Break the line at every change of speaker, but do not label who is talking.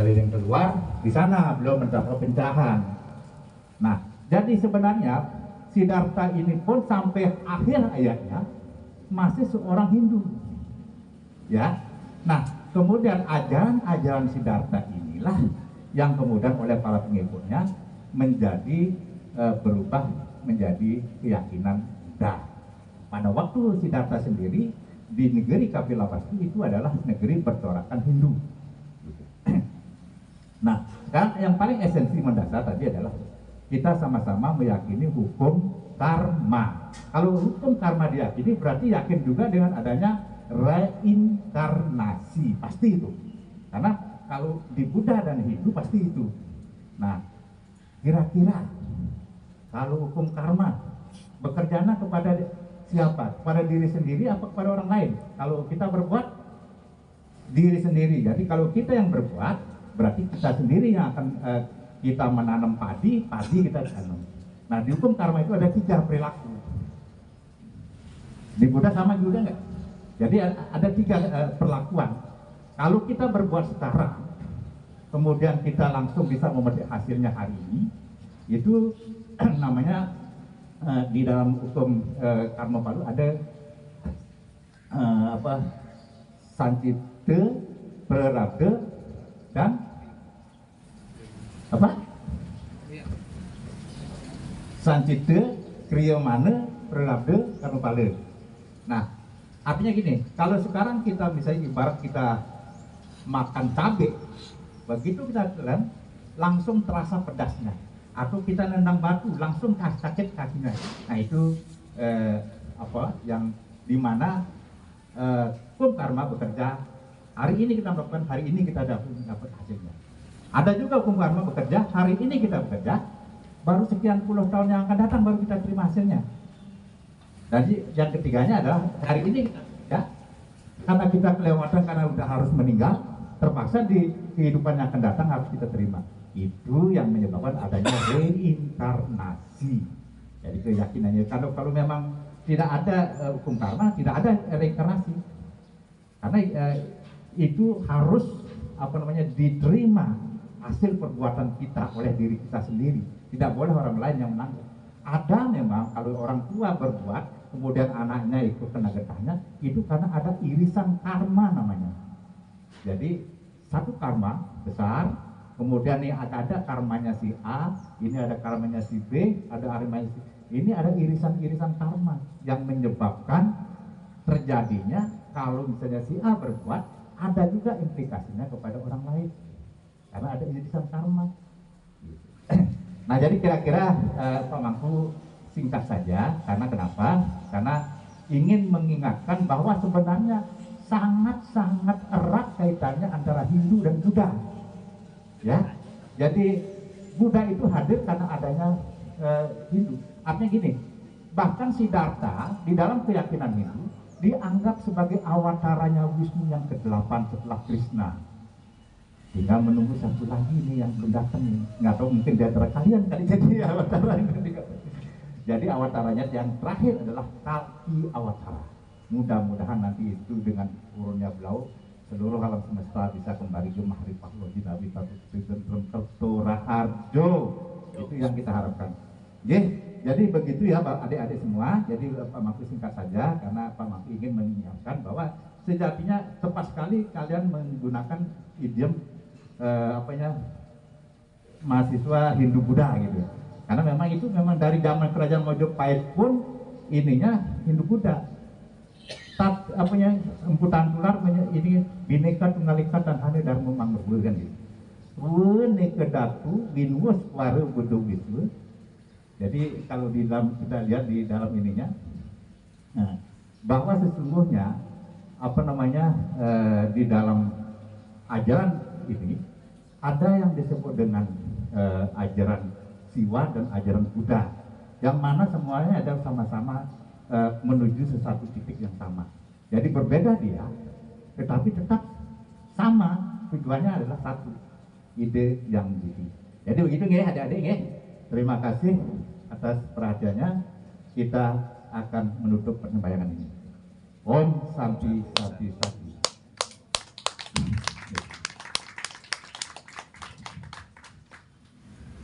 keliling keluar, di sana beliau mendapat pencerahan. Nah, jadi sebenarnya Siddhartha ini pun sampai akhir ayatnya masih seorang Hindu. Ya. Nah, kemudian ajaran-ajaran Siddhartha inilah yang kemudian oleh para pengikutnya menjadi berubah menjadi keyakinan Buddha. Pada waktu Siddhartha sendiri di negeri Kapilavastu itu adalah negeri bercorakan Hindu. Nah, sekarang yang paling esensi mendasar tadi adalah kita sama-sama meyakini hukum karma. Kalau hukum karma diyakini berarti yakin juga dengan adanya reinkarnasi, pasti itu. Karena kalau di Buddha dan Hindu pasti itu. Nah, kira-kira kalau hukum karma bekerjanya kepada siapa? Kepada diri sendiri apa kepada orang lain? Kalau kita berbuat diri sendiri. Jadi kalau kita yang berbuat berarti kita sendiri yang akan kita menanam padi kita tanam. Nah, di hukum karma itu ada 3 perilaku. Di Buddha sama juga enggak? Jadi ada 3 perlakuan. Kalau kita berbuat sekarang, kemudian kita langsung bisa memetik hasilnya hari ini, itu namanya di dalam hukum karma palu ada sancita, prarabdha, dan apa? Sancita, kriya mana, prarabdha, karma pala. Nah, artinya gini, kalau sekarang kita misalnya ibarat kita makan cabai, begitu kita telan langsung terasa pedasnya, atau kita nendang batu langsung sakit kakinya. Nah, itu yang dimana hukum karma bekerja. Hari ini kita melakukan, hari ini kita dapat hasilnya. Ada juga hukum karma bekerja, hari ini kita bekerja, baru sekian puluh tahun yang akan datang baru kita terima hasilnya. Jadi yang ketiganya adalah hari ini kita bekerja, karena kita kelewatan, karena udah harus meninggal, terpaksa di kehidupan yang akan datang harus kita terima. Itu yang menyebabkan adanya reinkarnasi. Jadi keyakinannya kalau memang tidak ada hukum karma, tidak ada reinkarnasi. Karena itu harus diterima hasil perbuatan kita oleh diri kita sendiri. Tidak boleh orang lain yang menanggung. Ada memang kalau orang tua berbuat, kemudian anaknya ikut kena getahnya, itu karena ada irisan karma namanya. Jadi satu karma besar, kemudian nih ada karmanya si A, ini ada karmanya si B, ada karmanya si ini, ada irisan-irisan karma yang menyebabkan terjadinya kalau misalnya si A berbuat, ada juga implikasinya kepada orang lain karena ada irisan karma. Nah, jadi kira-kira Pak Mangku singkat saja, karena kenapa? Karena ingin mengingatkan bahwa sebenarnya sangat-sangat erat kaitannya antara Hindu dan Buddha. Ya, jadi Buddha itu hadir karena adanya Hindu. Artinya gini, bahkan Siddhartha di dalam keyakinan Hindu dianggap sebagai awataranya Wisnu yang ke-8 setelah Krishna. Tinggal menunggu satu lagi nih yang belum datang nih. Nggak tahu, mungkin di antara kalian kali jadi awataranya. Jadi awataranya yang terakhir adalah Kalki Awatara. Mudah-mudahan nanti itu dengan turunnya beliau seluruh alam semesta bisa kembali ke Mahrifah Loji Nabi Raharjo. Itu yang kita harapkan. Jadi begitu ya Pak adik-adik semua. Jadi Pak Mangku singkat saja karena Pak Mangku ingin mengingatkan bahwa sejatinya tepat sekali kalian menggunakan idiom mahasiswa Hindu Buddha gitu. Karena memang itu memang dari zaman kerajaan Mojopahit pun ininya Hindu Buddha. Emputan tular ini bineka tunggal ika dan hane dharma manggul kan gitu. Bineka datu binus waru budu gitu. Jadi kalau di dalam kita lihat di dalam ininya, nah, bahwa sesungguhnya di dalam ajaran ini ada yang disebut dengan ajaran Siwa dan ajaran Buddha, yang mana semuanya ada sama-sama menuju sesuatu titik yang sama. Jadi berbeda dia, tetapi tetap sama, tujuannya adalah satu, ide yang gini. Jadi begitu nggih adik-adik nggih. Terima kasih atas perhatiannya. Kita akan menutup persembayangan ini. Om Santi Santi Santi.